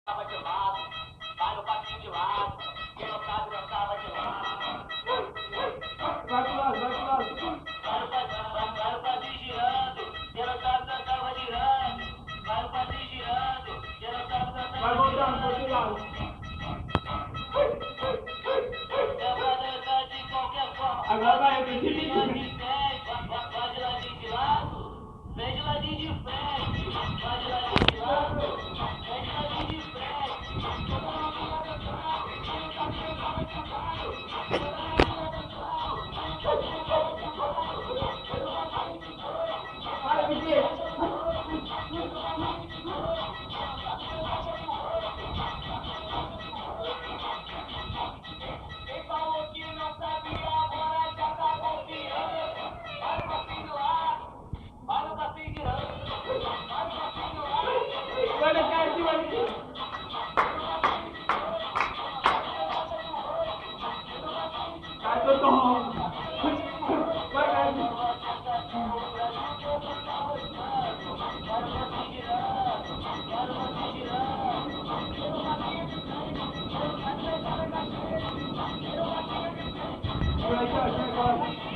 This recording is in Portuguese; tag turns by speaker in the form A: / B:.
A: Tava de lado, vai no passinho de lado. Quem não sabe dançava de lado.
B: Vai pro lado, vai pro lado.
A: Vai no passinho girando. Quem não sabe dançava girando. Vai no passinho girando. Quem não sabe dançava
B: Vai voltando pro outro lado.
A: É pra dançar de qualquer forma.
B: Agora vai, eu
A: Vem
B: preciso.
A: de ladinho de ladinho de lado. Vem de ladinho de frente. Vai de ladinho de lado. Vem de ladinho de frente. Toda novinha dançando. Quem não sabe dançar vai sambando. Toda novinha dançando. Quem não sabe dançar vai sambando. Eu não gosto de segura.
B: Vai, Vitinho.
A: Quem falou que não sabia, agora já tá confiando. Vai no passinho do lado. Vai no passinho girando. Vai no passinho do lado.
B: Vai deixar em cima aqui. Cai todo mundo. Vai, cai. Vai, tchau, tchau, agora.